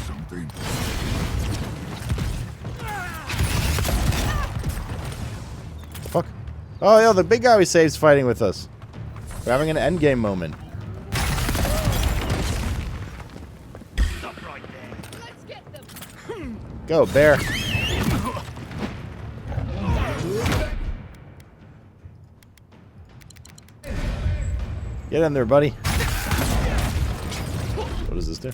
Something. Fuck. Oh, yeah, the big guy we saved's fighting with us. We're having an endgame moment. Stop right there. Let's get them. Go, bear. Get in there, buddy. What does this do?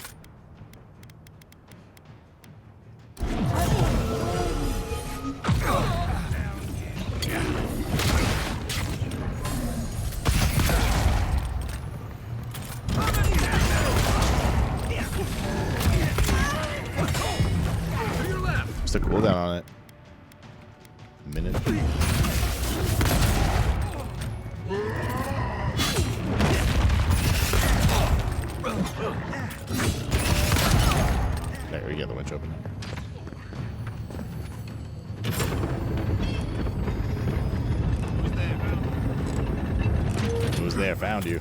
Just a cooldown on it. Minute. There we get the winch open. Who's there? Found you.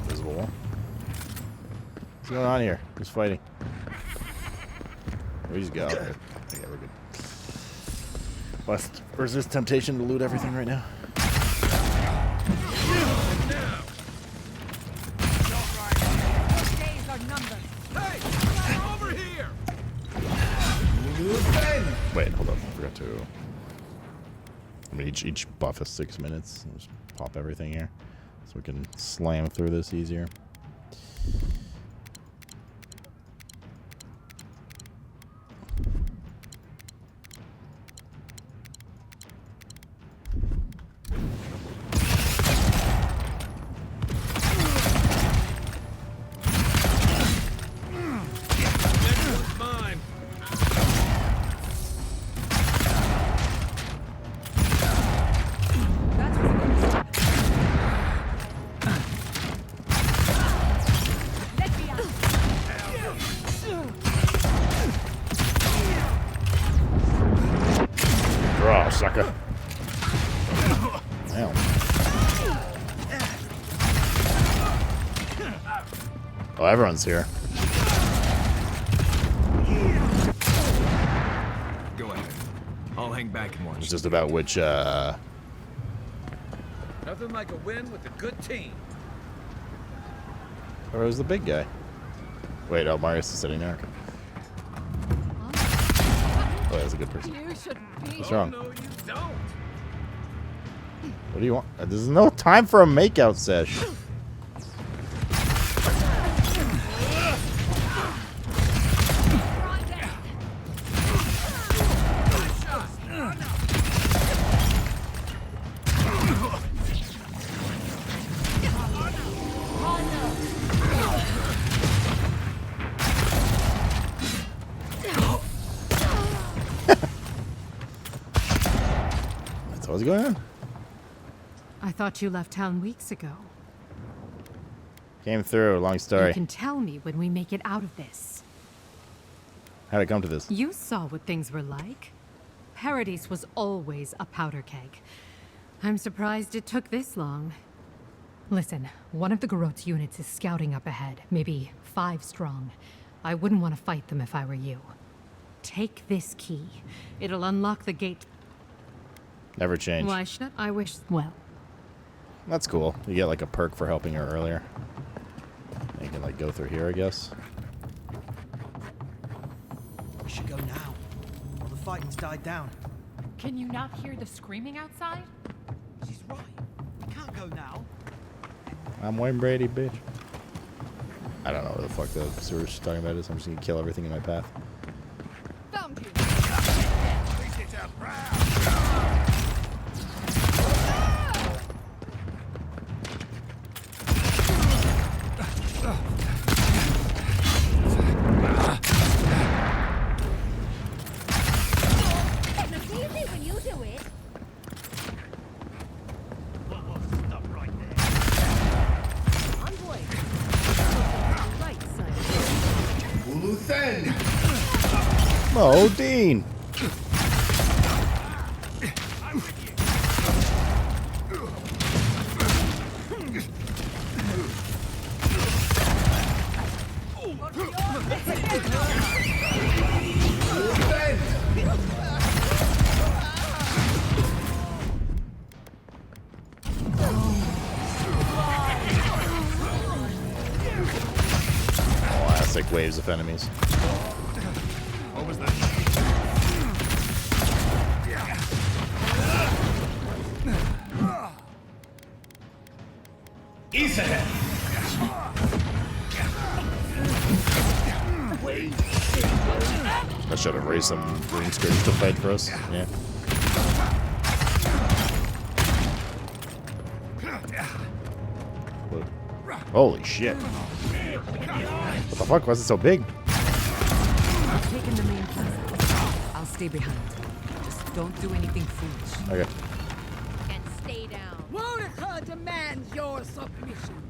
Invisible wall. What's going on here? Who's fighting? We just go. Okay, we're good. Must resist temptation to loot everything right now. Days are numbered. Hey! Over here! Wait, hold up. I forgot to. I mean, each buff is 6 minutes. I'll just pop everything here so we can slam through this easier. Draw, sucker. Ow. Oh, everyone's here. Go ahead. I'll hang back and watch. It's just about which, Nothing like a win with a good team. Or was the big guy? Wait, oh, Marius is sitting there. Okay. Oh, that's a good person. You should be. What's wrong? No, you don't. What do you want? There's no time for a makeout sesh. What's going on? I thought you left town weeks ago. Came through. Long story. You can tell me when we make it out of this. How'd it come to this? You saw what things were like. Paradise was always a powder keg. I'm surprised it took this long. Listen, one of the Garot's units is scouting up ahead, maybe 5 strong. I wouldn't want to fight them if I were you. Take this key. It'll unlock the gate. Never change. Why should I wish... Well, That's cool. You get like a perk for helping her earlier. And you can like go through here, I guess. We should go now. All the fighting's died down. Can you not hear the screaming outside? She's right. We can't go now. I'm Wayne Brady, bitch. I don't know what the fuck the sewer she's talking about is. I'm just gonna kill everything in my path. Found you. It's easy when you do it. Stop right there. Envoy. Right side. Oh, Dean! horrific waves of enemies. What was that? East ahead. I should have raised some green skirts to fight for us. Yeah. Holy shit. What the fuck? Was it so big? I've taken the main plaza. I'll stay behind. Just don't do anything foolish. Okay. And stay down. Monica demands your submission.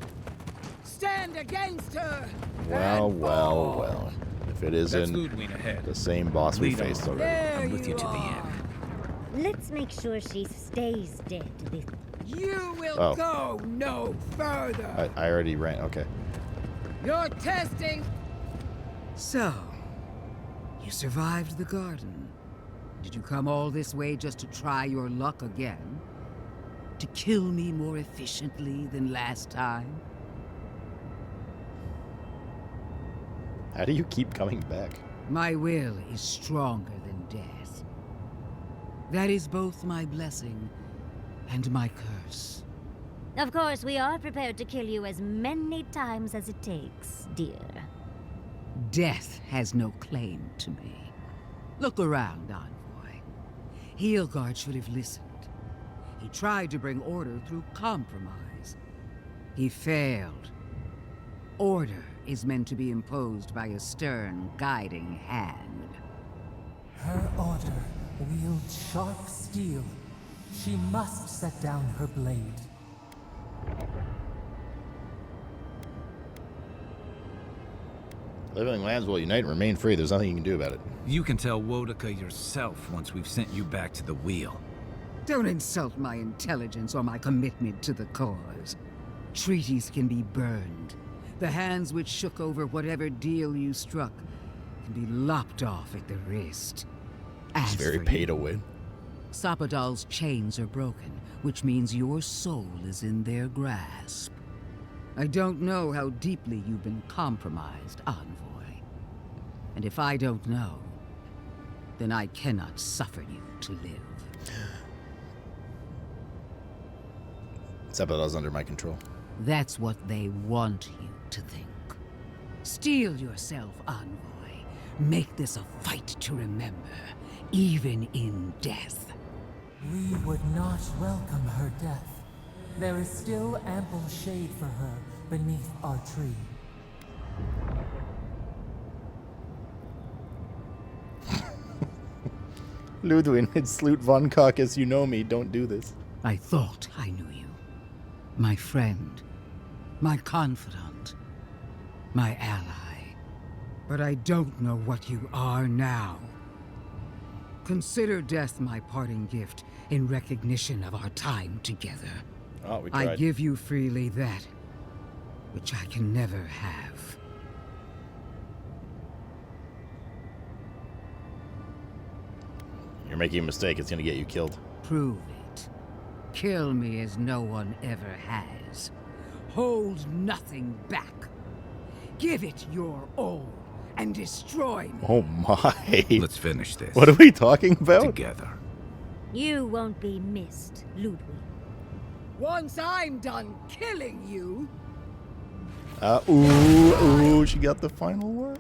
Stand against her. Well, well, well. If it That's isn't Loot Wing ahead. the same boss we Lead faced on. already. There I'm with you to the are. end. Let's make sure she stays dead this. You will Oh. go no further. I already ran. Okay. You're testing. So, you survived the garden. Did you come all this way just to try your luck again? To kill me more efficiently than last time? How do you keep coming back? My will is stronger than death. That is both my blessing and my curse. Of course, we are prepared to kill you as many times as it takes, dear. Death has no claim to me. Look around, Envoy. Heelguard should have listened. He tried to bring order through compromise. He failed. Order is meant to be imposed by a stern, guiding hand. Her order wields sharp steel. She must set down her blade. Living lands will unite and remain free. There's nothing you can do about it. You can tell Wodaka yourself once we've sent you back to the wheel. Don't insult my intelligence or my commitment to the cause. Treaties can be burned. The hands which shook over whatever deal you struck can be lopped off at the wrist. It's As very for pay you, to win. Sapadal's chains are broken, which means your soul is in their grasp. I don't know how deeply you've been compromised, Envoy. And if I don't know, then I cannot suffer you to live. Sapadal's under my control. That's what they want you to think. Steel yourself, Envoy. Make this a fight to remember, even in death. We would not welcome her death. There is still ample shade for her beneath our tree. Ludwig, it's Sloot von Caucus. You know me. Don't do this. I thought I knew you. My friend. My confidant. My ally. But I don't know what you are now. Consider death my parting gift in recognition of our time together. Oh, we I tried. give you freely that which I can never have. You're making a mistake. It's gonna get you killed. Prove it. Kill me as no one ever has. Hold nothing back. Give it your all and destroy me. Oh my. Let's finish this. What are we talking about? Together. You won't be missed, Ludwig. Once I'm done killing you, Ooh, she got the final word.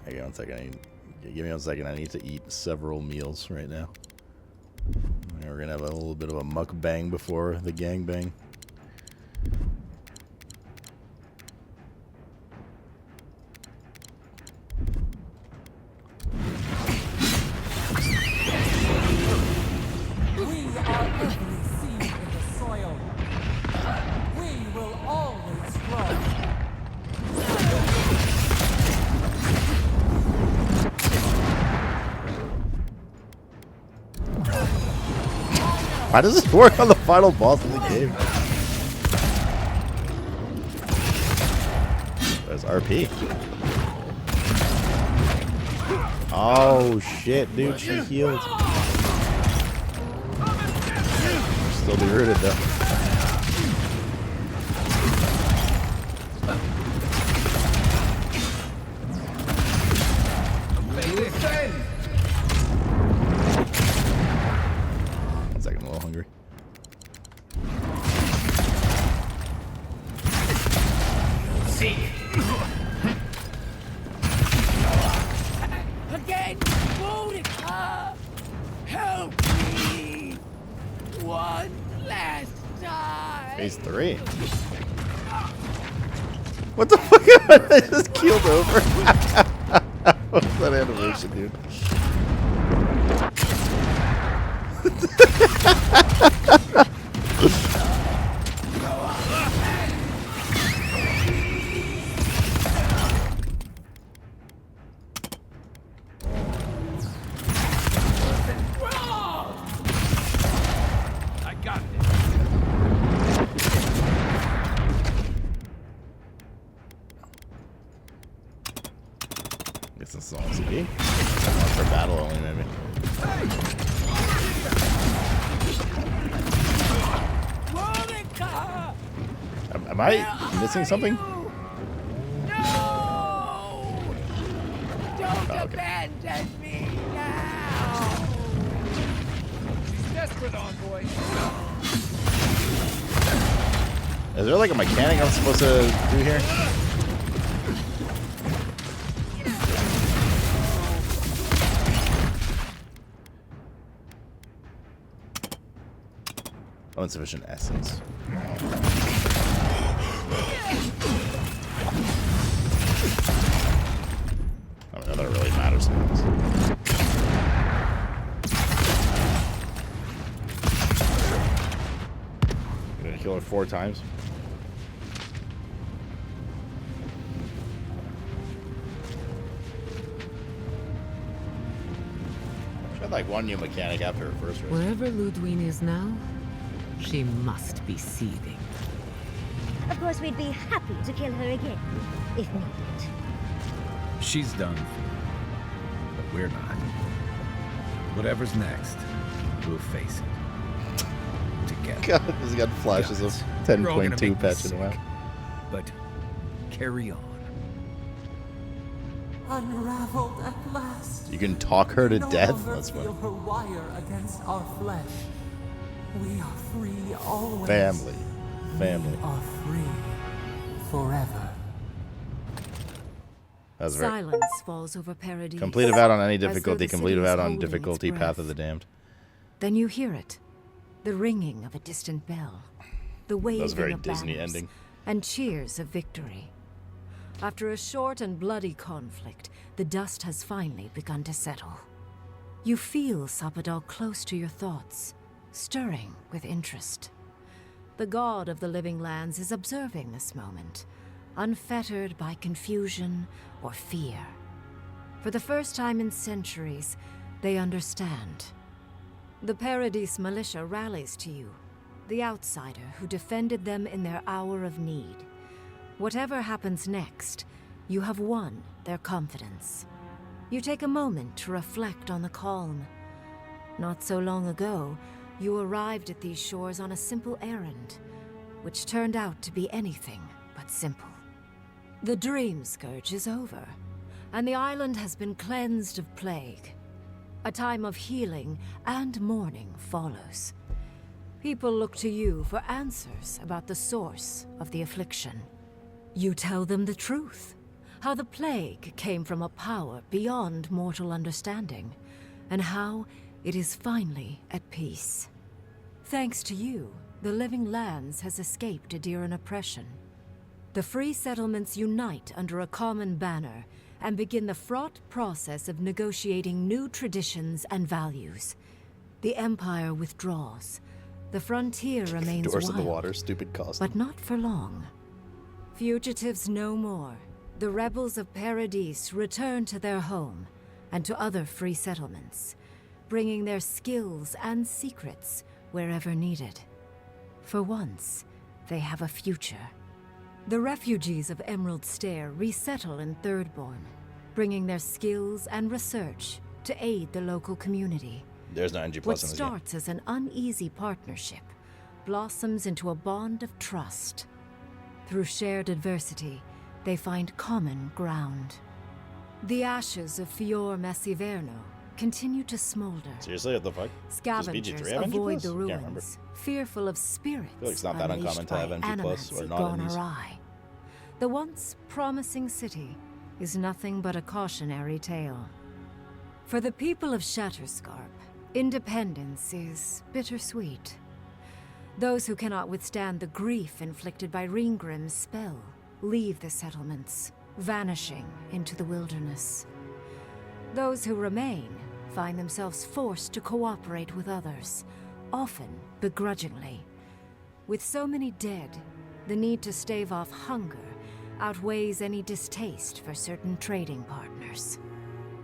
Hang on 1 second. Give me 1 second. I need to eat several meals right now. And we're gonna have a little bit of a mukbang before the gangbang. We are every seed in the soil. We will always grow. How does this work on the final boss of the game? There's RP. Oh shit, dude, she healed. Still be rooted though. One second, I'm a little hungry. Again! Monica! Help me! One last time! Phase 3. What the fuck? I just keeled over. What's that animation, dude? I got it. Guess this is all CD. For battle only, maybe. Monica! Am I missing something? No! Don't okay. abandon me now! Desperate envoy. Is there like a mechanic I'm supposed to do here? Oh, insufficient essence. I don't know that it really matters. You're gonna kill her 4 times? She had like one new mechanic after her first race. Wherever Ludwig is now, she must be seething. Of course, we'd be happy to kill her again, if needed. She's done. But we're not. Whatever's next, we'll face it. Together. God, this got flashes of We're all gonna 10.2 make patch this in a while. sick. But carry on. Unraveled at last. You can talk her to No death? longer That's feel what. her wire against our flesh. We are free always. Family. Family. We are free forever. That's very. Silence falls over Paradise. Complete Avowed on any as though difficulty. the Complete city is Avowed on holding its difficulty. Path breath. of the Damned. Then you hear it. The ringing of a distant bell. The waving very of Disney banners, ending. and cheers of victory. After a short and bloody conflict, the dust has finally begun to settle. You feel Sapadal close to your thoughts, stirring with interest. The god of the living lands is observing this moment, unfettered by confusion or fear. For the first time in centuries, they understand. The Paradise militia rallies to you, the outsider who defended them in their hour of need. Whatever happens next, you have won their confidence. You take a moment to reflect on the calm. Not so long ago, you arrived at these shores on a simple errand, which turned out to be anything but simple. The Dream Scourge is over, and the island has been cleansed of plague. A time of healing and mourning follows. People look to you for answers about the source of the affliction. You tell them the truth, how the plague came from a power beyond mortal understanding, and how it is finally at peace. Thanks to you, the Living Lands has escaped Adiran oppression. The free settlements unite under a common banner and begin the fraught process of negotiating new traditions and values. The Empire withdraws. The frontier remains Doors wild, in the water. Stupid costume. but not for long. Fugitives no more. The rebels of Paradise return to their home and to other free settlements, bringing their skills and secrets wherever needed. For once, they have a future. The refugees of Emerald Stair resettle in Thirdborn, bringing their skills and research to aid the local community. There's no NG What plus in this game. starts as an uneasy partnership blossoms into a bond of trust. Through shared adversity, they find common ground. The ashes of Fior Messiverno continue to smolder. Seriously, what the fuck? Scavengers Avengers avoid Plus? the Can't remember. ruins, fearful of spirits feel like it's not that unleashed uncommon to have by MG Plus or animancy not gone in these. awry. The once promising city is nothing but a cautionary tale. For the people of Shatterscarp, independence is bittersweet. Those who cannot withstand the grief inflicted by Ringgrim's spell leave the settlements, vanishing into the wilderness. Those who remain find themselves forced to cooperate with others, often begrudgingly. With so many dead, the need to stave off hunger outweighs any distaste for certain trading partners.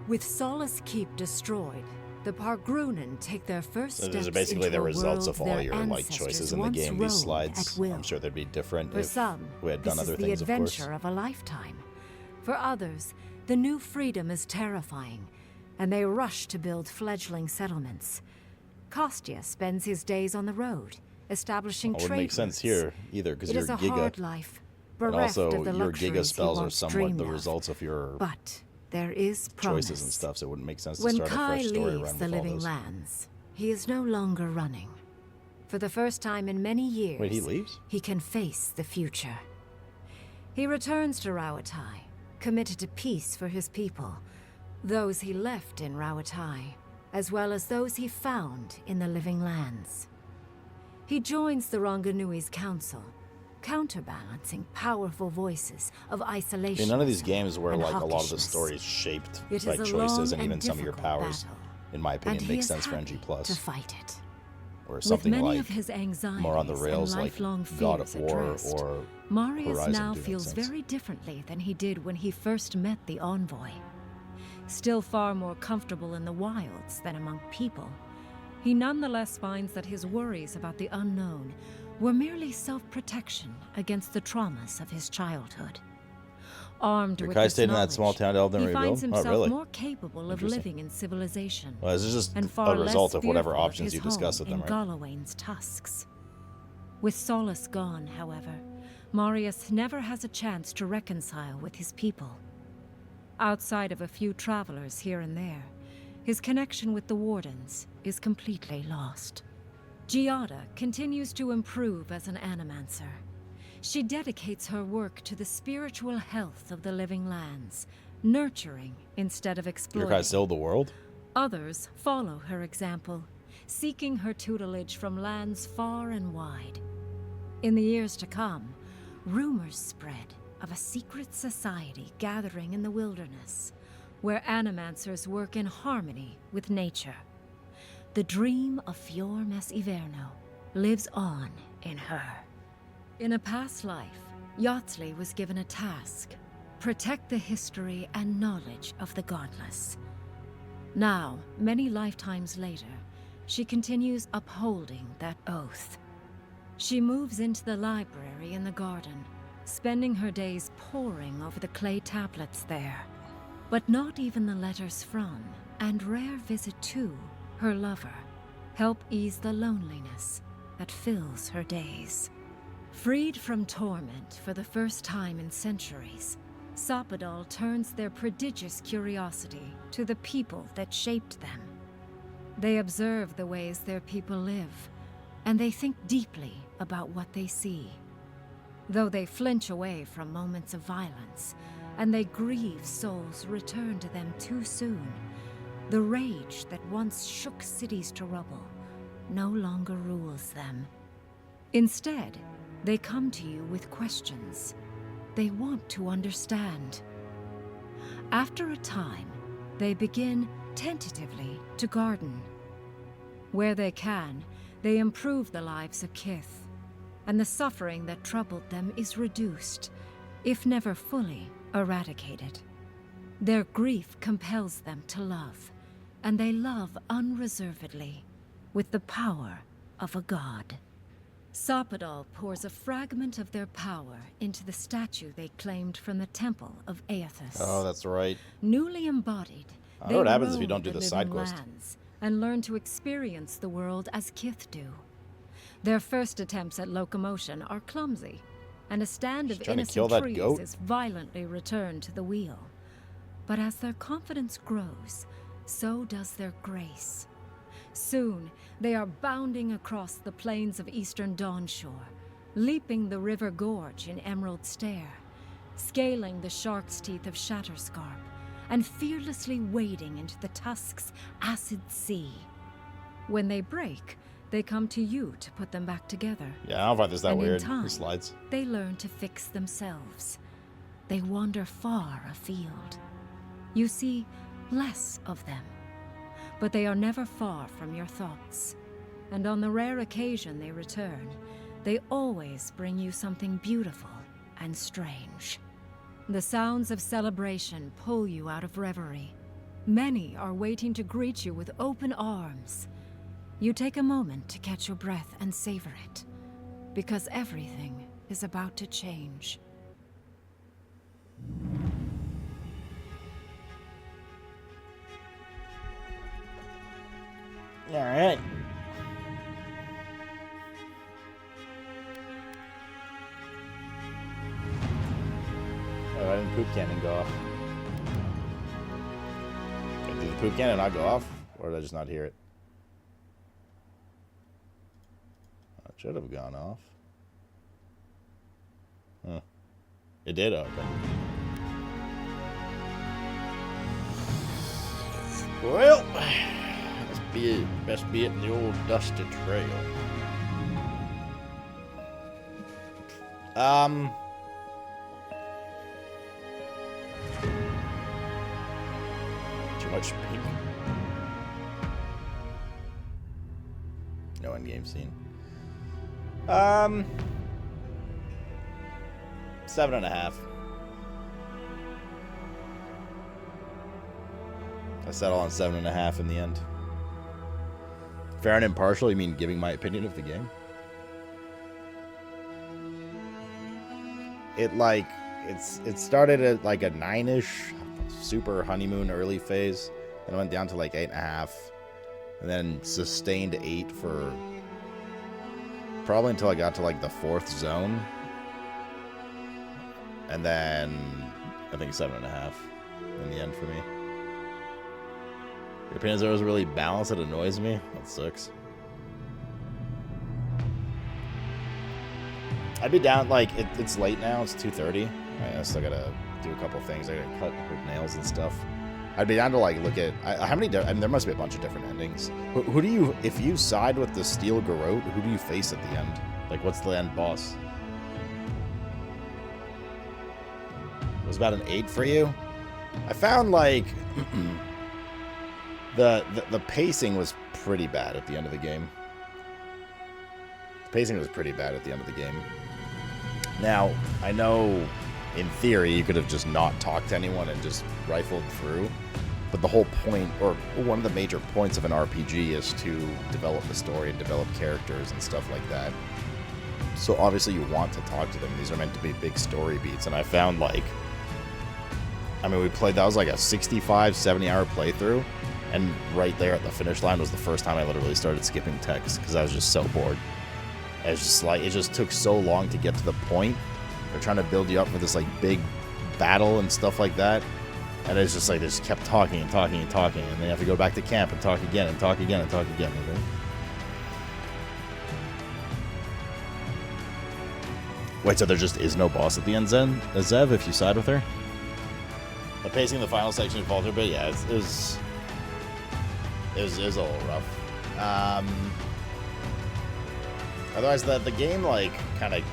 With Solace Keep destroyed, the Pargrunen take their first So steps these are basically into the a results world of all their your like ancestors choices in the once game. These roamed slides, at will. I'm sure they'd be different For if some, we had done this other is the things, of course. adventure of a lifetime. For others, the new freedom is terrifying, and they rush to build fledgling settlements. Kostya spends his days on the road, establishing It wouldn't make sense trade routes. here either because It you're is a Giga. hard life, And bereft also, of the your luxuries Giga he spells are once somewhat dreamed the of. results of your But there is promise. choices and stuff, so it wouldn't make sense to When start a Kai fresh story leaves run the with all Living those. Lands, he is no longer running. For the first time in many years, Wait, he leaves? he can face the future. He returns to Rawatai, committed to peace for his people, those he left in Rawatai, as well as those he found in the Living Lands. He joins the Ronganui's council, counterbalancing powerful voices of I isolation. mean, none of these games where and like a lot of the hawkishness. story is shaped It by is a choices long and even some of your difficult powers, battle, in my and opinion, he makes is sense for happy NG Plus. to fight it. Or With something many like of his anxieties more on the rails, and like lifelong God of fears War addressed, or Marius Horizon now do make feels sense. very differently than he did when he first met the envoy. Still far more comfortable in the wilds than among people, he nonetheless finds that his worries about the unknown were merely self-protection against the traumas of his childhood. Armed Your with Kai this stayed in that knowledge, small town to Elden he Ring finds rebuild? himself Oh, really? more capable of Interesting. living in civilization, Well, this is just and a far result less of whatever fearful options his you discuss home with them, in right? Galawain's tusks. With Solace gone, however, Marius never has a chance to reconcile with his people. Outside of a few travelers here and there, his connection with the Wardens is completely lost. Giada continues to improve as an animancer. She dedicates her work to the spiritual health of the Living Lands, nurturing instead of Your exploiting. Kai still the world? Others follow her example, seeking her tutelage from lands far and wide. In the years to come, rumors spread of a secret society gathering in the wilderness, where animancers work in harmony with nature. The dream of Fior Messiverno lives on in her. In a past life, Yahtzee was given a task: protect the history and knowledge of the godless. Now, many lifetimes later, she continues upholding that oath. She moves into the library in the garden, spending her days poring over the clay tablets there. But not even the letters from, and rare visit to, her lover help ease the loneliness that fills her days. Freed from torment for the first time in centuries, Sopadal turns their prodigious curiosity to the people that shaped them. They observe the ways their people live, and they think deeply about what they see. Though they flinch away from moments of violence, and they grieve souls returned to them too soon, the rage that once shook cities to rubble no longer rules them. Instead, they come to you with questions. They want to understand. After a time, they begin tentatively to garden. Where they can, they improve the lives of Kith, and the suffering that troubled them is reduced, if never fully eradicated. Their grief compels them to love, and they love unreservedly, with the power of a god. Sopadal pours a fragment of their power into the statue they claimed from the temple of Aethys. Oh, that's right. Newly embodied, I they know what happens if roam you don't do the the side living quest. lands and learn to experience the world as Kith do. Their first attempts at locomotion are clumsy, and a stand of trying to innocent kill that trees goat? is violently returned to the wheel. But as their confidence grows, so does their grace. Soon, they are bounding across the plains of eastern Dawnshore, leaping the river gorge in Emerald Stair, scaling the shark's teeth of Shatterscarp, and fearlessly wading into the Tusk's acid sea. When they break, they come to you to put them back together. Yeah, I don't find this that And in weird. time, The slides. They learn to fix themselves. They wander far afield. You see less of them, but they are never far from your thoughts. And on the rare occasion they return, they always bring you something beautiful and strange. The sounds of celebration pull you out of reverie. Many are waiting to greet you with open arms. You take a moment to catch your breath and savor it, because everything is about to change. Alright. Oh, why didn't poop cannon go off? Did the poop cannon not go off? Or did I just not hear it? It should have gone off. Huh. It did open. Well, best be it in the old dusty trail. Too much pink. No end-game scene. 7.5. I settle on 7.5 in the end. Fair and impartial, you mean giving my opinion of the game? It started at like a 9-ish, super honeymoon early phase, and went down to like 8.5, and then sustained 8 for probably until I got to like the 4th zone, and then I think 7.5 in the end for me. Your opinions are always really balanced. It annoys me. That sucks. I'd be down, like, it's late now. It's 2:30. I still gotta do a couple things. I gotta cut her nails and stuff. I'd be down to, like, look at... how many... I mean, there must be a bunch of different endings. Who do you... If you side with the Steel Garrote, who do you face at the end? Like, what's the end boss? It was about an 8 for you? I found, like... The pacing was pretty bad at the end of the game. The pacing was pretty bad at the end of the game. Now, I know in theory you could have just not talked to anyone and just rifled through, but the whole point, or one of the major points of an RPG is to develop the story and develop characters and stuff like that. So obviously you want to talk to them. These are meant to be big story beats, and I found, like... I mean, we played... That was like a 65, 70-hour playthrough. And right there at the finish line was the first time I literally started skipping text because I was just so bored. It was just like, it just took so long to get to the point. They're trying to build you up for this like big battle and stuff like that. And it's just like, they just kept talking and talking and talking. And then you have to go back to camp and talk again and talk again and talk again. Okay? Wait, so there just is no boss at the end, Zev, if you side with her? The pacing in the final section is faltered, but yeah, it was a little rough. Otherwise, the game, like, kind of...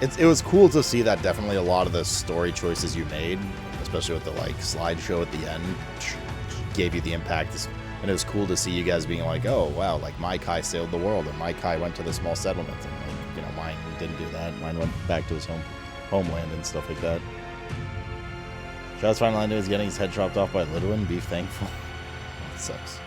It was cool to see that definitely a lot of the story choices you made, especially with the, like, slideshow at the end, gave you the impact. And it was cool to see you guys being like, oh, wow, like, my Kai sailed the world, and my Kai went to the small settlement, and, like, you know, mine didn't do that. Mine went back to his homeland and stuff like that. Shroud's final ending is getting his head chopped off by Lidwin. Be thankful. That sucks.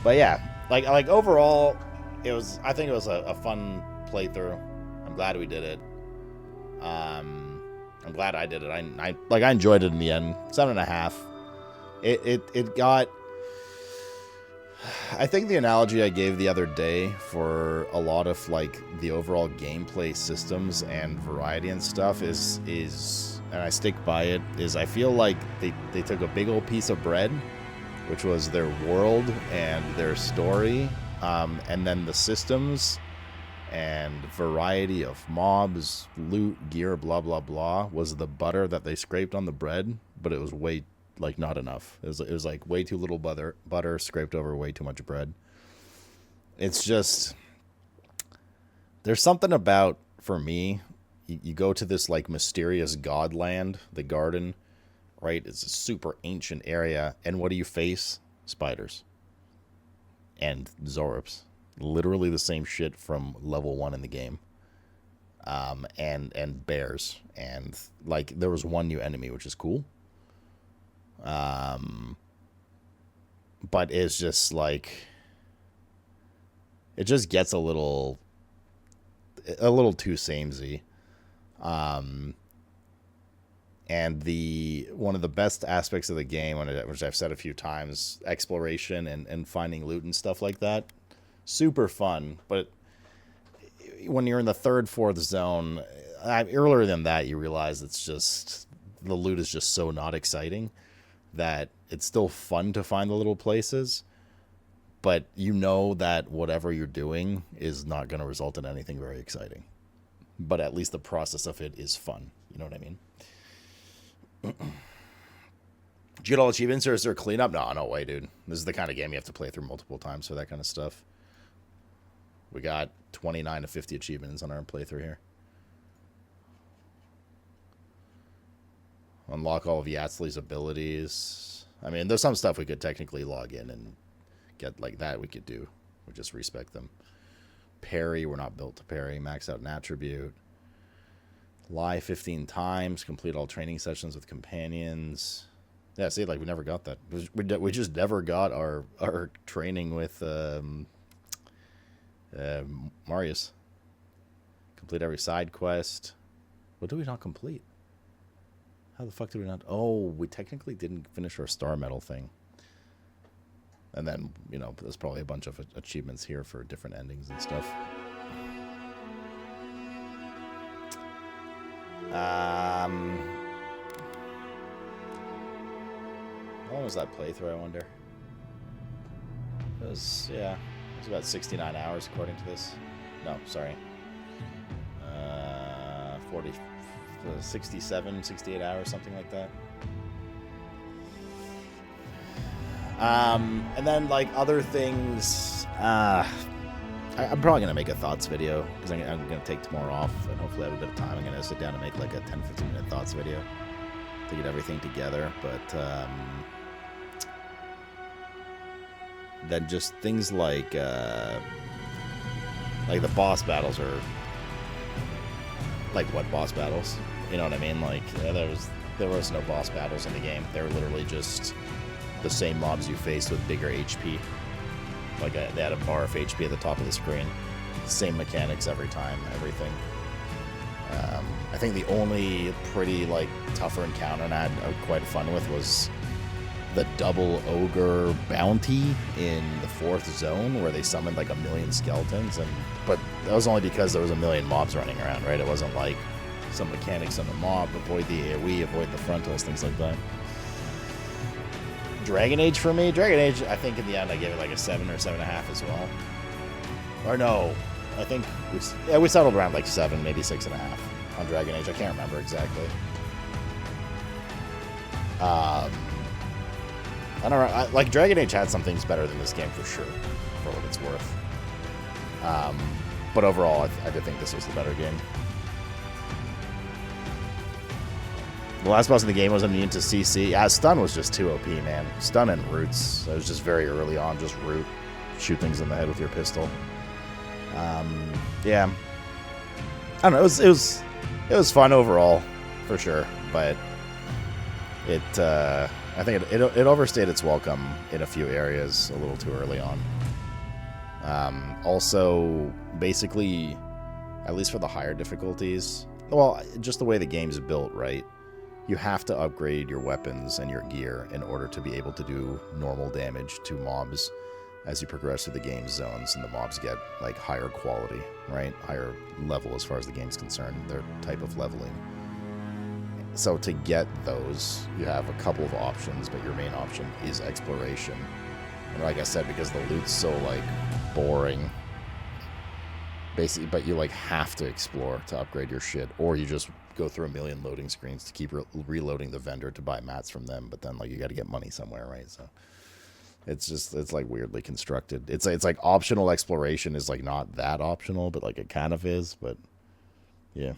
But yeah, like overall, I think it was a fun playthrough. I'm glad we did it. I'm glad I did it. I enjoyed it in the end. 7.5. It got... I think the analogy I gave the other day for a lot of like the overall gameplay systems and variety and stuff is and I stick by it, is I feel like they took a big old piece of bread, which was their world and their story, and then the systems and variety of mobs, loot, gear, blah blah blah was the butter that they scraped on the bread, but it was way like not enough. It was like way too little butter scraped over way too much bread. It's just, there's something about, for me, you go to this like mysterious god land, the garden, right? It's a super ancient area, and what do you face? Spiders and Zorops. Literally the same shit from level 1 in the game. And bears, and like there was one new enemy, which is cool. But it's just like, it just gets a little too samey. And one of the best aspects of the game, which I've said a few times, exploration and finding loot and stuff like that, super fun. But when you're in the 3rd, 4th zone, earlier than that, you realize it's just, the loot is just so not exciting that it's still fun to find the little places, but you know that whatever you're doing is not going to result in anything very exciting. But at least the process of it is fun. You know what I mean? Did you get all achievements, or is there a cleanup? No way, dude. This is the kind of game you have to play through multiple times for that kind of stuff. We got 29 to 50 achievements on our playthrough here. Unlock all of Yatzli's abilities. I mean, there's some stuff we could technically log in and get like that we could do. We just respect them. Parry, we're not built to parry. Max out an attribute. Lie 15 times. Complete all training sessions with companions. Yeah, see, like we never got that. We just never got our training with Marius. Complete every side quest. What do we not complete? How the fuck did we not? Oh, we technically didn't finish our star medal thing. And then, you know, there's probably a bunch of achievements here for different endings and stuff. How long was that playthrough, I wonder? It was, yeah, it was about 69 hours according to this. No, sorry. 67, 68 hours, something like that. And then, like, other things, I'm probably going to make a thoughts video, because I'm going to take tomorrow off, and hopefully I have a bit of time. I'm going to sit down and make, like, a 10-15 minute thoughts video to get everything together, but, then just things like the boss battles are, like, what boss battles? You know what I mean? Like, there was no boss battles in the game. They were literally just the same mobs you faced with bigger HP. Like, they had a bar of HP at the top of the screen. Same mechanics every time, everything. I think the only pretty, like, tougher encounter I had quite fun with was the double ogre bounty in the 4th zone, where they summoned like 1,000,000 skeletons, but that was only because there was 1,000,000 mobs running around, right? It wasn't like some mechanics on the mob, avoid the AoE, avoid the frontals, things like that. Dragon Age for me, Dragon Age, I think in the end I gave it like a 7 or 7.5 as well. Or no, I think we settled around like 7, maybe 6.5 on Dragon Age. I can't remember exactly. I don't know, like, Dragon Age had some things better than this game for sure, for what it's worth. But overall, I did think this was the better game. The last boss in the game was immune to CC. Yeah, stun was just too OP, man. Stun and roots. It was just very early on, just root. Shoot things in the head with your pistol. Yeah. I don't know, it was fun overall, for sure, but I think it overstayed its welcome in a few areas a little too early on. Also, basically, at least for the higher difficulties, well, just the way the game's built, right? You have to upgrade your weapons and your gear in order to be able to do normal damage to mobs. as you progress through the game zones and the mobs get like higher quality, right? Higher level as far as the game's concerned, their type of leveling. So to get those, you have a couple of options, but your main option is exploration. And like I said, because the loot's so like boring, basically, but you like have to explore to upgrade your shit, or you just go through a million loading screens to keep reloading the vendor to buy mats from them, but then like you got to get money somewhere, right? So it's like weirdly constructed. It's like optional exploration is like not that optional, but like it kind of is, but yeah.